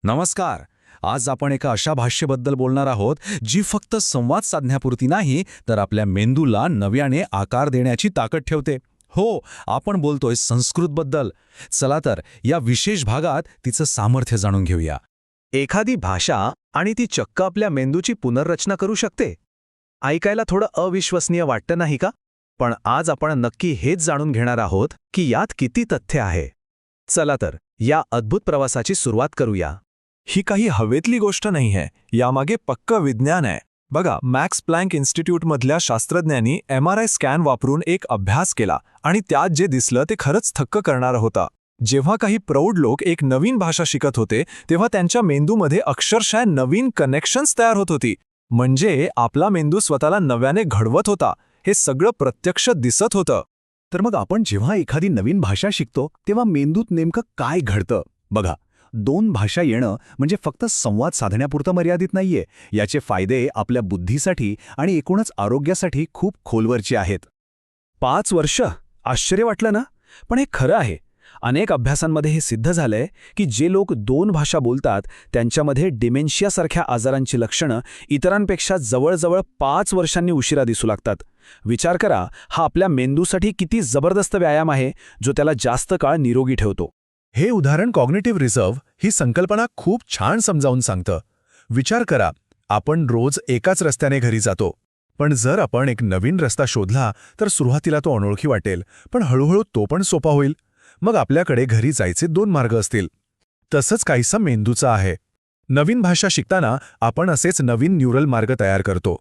नमस्कार. आज आपण एका अशा भाषेबद्दल बोलणार आहोत जी फक्त संवाद साधण्यापुरती नाही तर आपल्या मेंदूला नव्याने आकार देण्याची ताकद ठेवते. हो, आपण बोलतोय संस्कृतबद्दल. चला तर या विशेष भागात तिचं सामर्थ्य जाणून घेऊया. एखादी भाषा आणि ती चक्क आपल्या मेंदूची पुनर्रचना करू शकते. ऐकायला थोडं अविश्वसनीय वाटतं नाही का? पण आज आपण नक्की हेच जाणून घेणार आहोत की यात किती तथ्य आहे. चला तर या अद्भुत प्रवासाची सुरुवात करूया. ही काही हवेतली गोष्ट नाहीये, यामागे पक्कं विज्ञान आहे. बघा, मॅक्स प्लँक इन्स्टिट्यूटमधल्या शास्त्रज्ञांनी MRI स्कॅन वापरून एक अभ्यास केला आणि त्यात जे दिसलं ते खरंच थक्क करणारं होतं. जेव्हा काही प्रौढ लोक एक नवीन भाषा शिकत होते तेव्हा त्यांच्या मेंदूमध्ये अक्षरशः नवीन कनेक्शन्स तयार होत होती. म्हणजे आपला मेंदू स्वतःला नव्याने घडवत होता. हे सगळं प्रत्यक्ष दिसत होतं. तर मग आपण जेव्हा एखादी नवीन भाषा शिकतो तेव्हा मेंदूत नेमकं काय घडतं? बघा, दोन भाषा येणं म्हणजे फक्त संवाद साधण्यापुरतं मर्यादित नाहीये. याचे फायदे आपल्या बुद्धीसाठी आणि एकूणच आरोग्यासाठी खूप खोलवरचे आहेत. 5 वर्ष? आश्चर्य वाटलं ना? पण हे खरं आहे. अनेक अभ्यासांमध्ये हे सिद्ध झालंय की जे लोक 2 भाषा बोलतात त्यांच्यामध्ये डिमेन्शियासारख्या आजारांची लक्षणं इतरांपेक्षा जवळजवळ 5 वर्षांनी उशिरा दिसू लागतात. विचार करा, हा आपल्या मेंदूसाठी किती जबरदस्त व्यायाम आहे जो त्याला जास्त काळ निरोगी ठेवतो. हे उदाहरण कॉग्निटिव्ह रिझर्व्ह ही संकल्पना खूप छान समजावून सांगतं. विचार करा, आपण रोज एकाच रस्त्याने घरी जातो. पण जर आपण एक नवीन रस्ता शोधला तर सुरुवातीला तो अनोळखी वाटेल, पण हळूहळू तो पण सोपा होईल. मग आपल्याकडे घरी जायचे 2 मार्ग असतील. तसंच काहीसं मेंदूचं आहे. नवीन भाषा शिकताना आपण असेच नवीन न्यूरल मार्ग तयार करतो.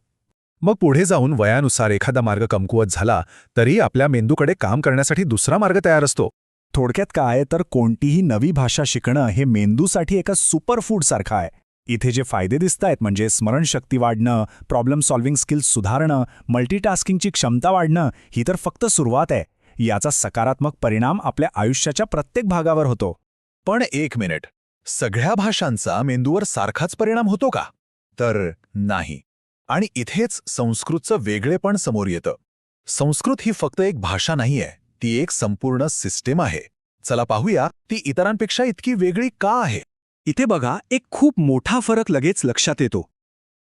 मग पुढे जाऊन वयानुसार एखादा मार्ग कमकुवत झाला तरी आपल्या मेंदूकडे काम करण्यासाठी दुसरा मार्ग तयार असतो. थोडक्यात काय तर कोणतीही नवी भाषा शिकणं हे मेंदूसाठी एका सुपरफूड सारखं आहे. इथे जे फायदे दिसतायत म्हणजे स्मरणशक्ती वाढणं, प्रॉब्लेम सॉल्व्हिंग स्किल्स सुधारणं, मल्टीटास्किंगची क्षमता वाढणं, ही तर फक्त सुरुवात आहे. याचा सकारात्मक परिणाम आपल्या आयुष्याच्या प्रत्येक भागावर होतो. पण एक मिनिट, सगळ्या भाषांचा मेंदूवर सारखाच परिणाम होतो का? तर नाही. आणि इथेच संस्कृतचं वेगळेपण समोर येतं. संस्कृत ही फक्त एक भाषा नाहीये, ती एक संपूर्ण सिस्टीम आहे. चला पाहूया ती इतरांपेक्षा इतकी वेगळी का आहे. इथे बघा, एक खूप मोठा फरक लगेच लक्षात येतो.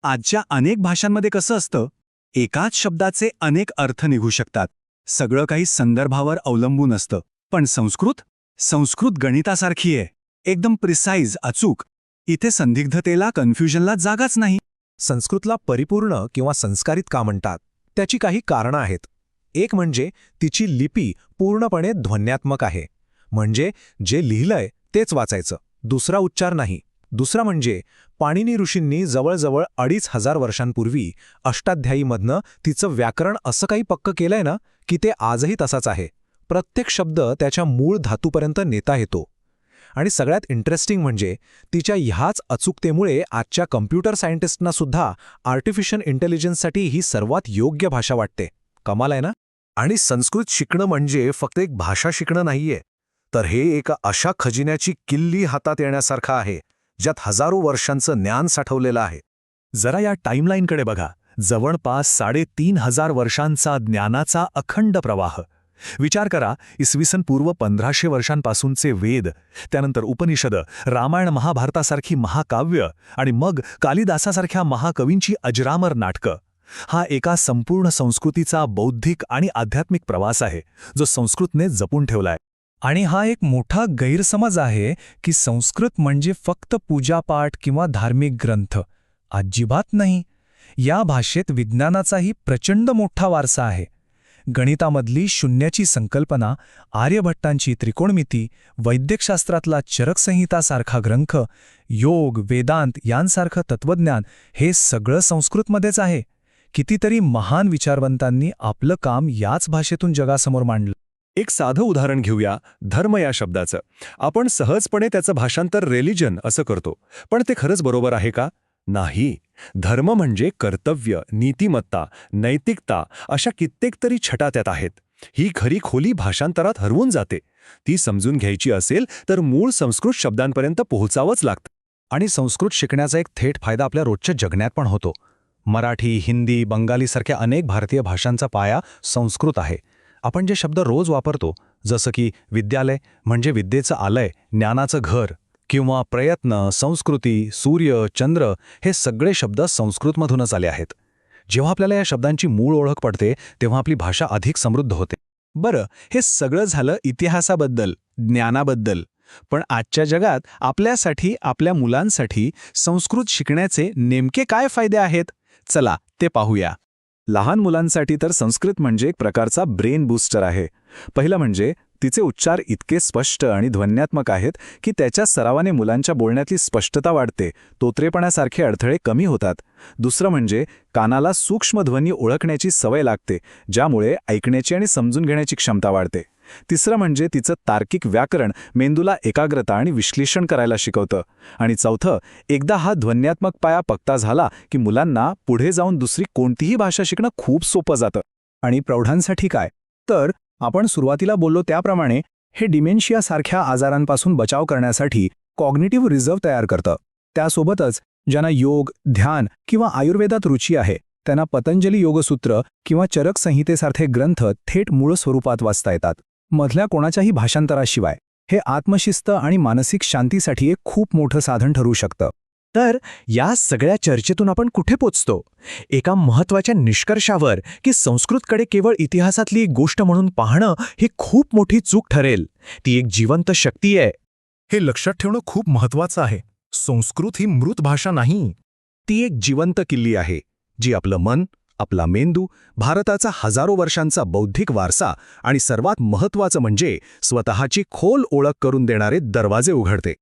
आजच्या अनेक भाषांमध्ये कसं असतं, एकाच शब्दाचे अनेक अर्थ निघू शकतात. सगळं काही संदर्भावर अवलंबून असतं. पण संस्कृत गणितासारखी आहे, एकदम प्रिसाईज, अचूक. इथे संदिग्धतेला, कन्फ्युजनला जागाच नाही. संस्कृतला परिपूर्ण किंवा संस्कारित का म्हणतात? त्याची काही कारणं आहेत. एक म्हणजे तिची लिपी पूर्णपणे ध्वन्यात्मक आहे, म्हणजे जे लिहिलंय तेच वाचायचं, दुसरा उच्चार नाही. दुसरा म्हणजे पाणिनी ऋषींनी जवळजवळ 2500 वर्षांपूर्वी अष्टाध्यायीमधनं तिचं व्याकरण असं काही पक्क केलंय ना की ते आजही तसाच आहे. प्रत्येक शब्द त्याच्या मूळ धातूपर्यंत नेता येतो. आणि सगळ्यात इंटरेस्टिंग म्हणजे तिच्या ह्याच अचूकतेमुळे आजच्या कम्प्युटर सायंटिस्टना सुद्धा आर्टिफिशियल इंटेलिजन्ससाठी ही सर्वात योग्य भाषा वाटते. कमाल आहे ना? आणि संस्कृत शिकणं म्हणजे फक्त एक भाषा शिकणं नाहीये, तर हे एका अशा खजिन्याची किल्ली हातात येण्यासारखं आहे ज्यात हजारो वर्षांचं ज्ञान साठवलेलं आहे. जरा या टाईमलाईनकडे बघा. जवळपास 3,500 वर्षांचा ज्ञानाचा अखंड प्रवाह. विचार करा, इसवीसन पूर्व 1500 वर्षांपासूनचे वेद, त्यानंतर उपनिषद, रामायण महाभारतासारखी महाकाव्य आणि मग कालिदासासारख्या महाकवींची अजरामर नाटकं. हा एका संपूर्ण संस्कृतीचा बौद्धिक आणि आध्यात्मिक प्रवास आहे जो संस्कृतने जपून ठेवलाय. आणि हा एक मोठा गैरसमज आहे की संस्कृत म्हणजे फक्त पूजापाठ किंवा धार्मिक ग्रंथ. अजिबात नाही. या भाषेत विज्ञानाचाही प्रचंड मोठा वारसा आहे. गणितामधली शून्याची संकल्पना, आर्यभट्टांची त्रिकोणमिती, वैद्यकशास्त्रातला चरकसंहितासारखा ग्रंथ, योग, वेदांत यांसारखं तत्वज्ञान, हे सगळं संस्कृतमध्येच आहे. कितीतरी महान विचारवंतांनी आपलं काम याच भाषेतून जगासमोर मांडलं. एक साधं उदाहरण घेऊया, धर्म या शब्दाचं. आपण सहजपणे त्याचं भाषांतर रिलिजन असं करतो, पण ते खरंच बरोबर आहे का? नाही. धर्म म्हणजे कर्तव्य, नीतिमत्ता, नैतिकता अशा कित्येक तरी छटा त्यात आहेत. ही खरी खोली भाषांतरात हरवून जाते. ती समजून घ्यायची असेल तर मूळ संस्कृत शब्दांपर्यंत पोहोचावंच लागतं. आणि संस्कृत शिकण्याचा एक थेट फायदा आपल्या रोजच्या जगण्यात पण होतो. मराठी, हिंदी, बंगालीसारख्या अनेक भारतीय भाषांचा पाया संस्कृत आहे. आपण जे शब्द रोज वापरतो, जसं की विद्यालय म्हणजे विद्येचं आलय, ज्ञानाचं घर, किंवा प्रयत्न, संस्कृती, सूर्य, चंद्र हे सगळे शब्द संस्कृतमधूनच आले आहेत. जेव्हा आपल्याला या शब्दांची मूळ ओळख पडते तेव्हा आपली भाषा अधिक समृद्ध होते. बरं, हे सगळं झालं इतिहासाबद्दल, ज्ञानाबद्दल. पण आजच्या जगात आपल्यासाठी, आपल्या मुलांसाठी संस्कृत शिकण्याचे नेमके काय फायदे आहेत? चला ते पाहूया. लहान मुलांसाठी तर संस्कृत म्हणजे एक प्रकारचा ब्रेन बूस्टर आहे. पहिलं म्हणजे तिचे उच्चार इतके स्पष्ट आणि ध्वन्यात्मक आहेत की त्याच्या सरावाने मुलांच्या बोलण्यातली स्पष्टता वाढते, तोत्रेपणासारखे अडथळे कमी होतात. दुसरं म्हणजे कानाला सूक्ष्म ध्वनी ओळखण्याची सवय लागते, ज्यामुळे ऐकण्याची आणि समजून घेण्याची क्षमता वाढते. तिसरं म्हणजे तिचं तार्किक व्याकरण मेंदूला एकाग्रता आणि विश्लेषण करायला शिकवतं. आणि चौथं, एकदा हा ध्वन्यात्मक पाया पक्का झाला की मुलांना पुढे जाऊन दुसरी कोणतीही भाषा शिकणं खूप सोपं जातं. आणि प्रौढांसाठी काय? तर आपण सुरुवातीला बोललो त्याप्रमाणे हे डिमेन्शियासारख्या आजारांपासून बचाव करण्यासाठी कॉग्निटिव्ह रिझर्व्ह तयार करतं. त्यासोबतच ज्यांना योग, ध्यान किंवा आयुर्वेदात रुची आहे त्यांना पतंजली योगसूत्र किंवा चरक संहितेसारखे ग्रंथ थेट मूळ स्वरूपात वाचता येतात, मधल्या कोणाच्याही भाषांतराशिवाय. हे आत्मशिस्त आणि मानसिक शांतीसाठी एक खूप मोठं साधन ठरू शकतं. तर या सगळ्या चर्चेतून आपण कुठे पोचतो? एका महत्त्वाच्या निष्कर्षावर की संस्कृतकडे केवळ इतिहासातली एक गोष्ट म्हणून पाहणं ही खूप मोठी चूक ठरेल. ती एक जिवंत शक्ती आहे. हे लक्षात ठेवणं खूप महत्वाचं आहे. संस्कृत ही मृत भाषा नाही. ती एक जिवंत किल्ली आहे, जी आपलं मन, आपला मेंदू, भारताचा हजारो वर्षांचा बौद्धिक वारसा आणि सर्वात महत्त्वाचं म्हणजे स्वतःची खोल ओळख करून देणारे दरवाजे उघडते.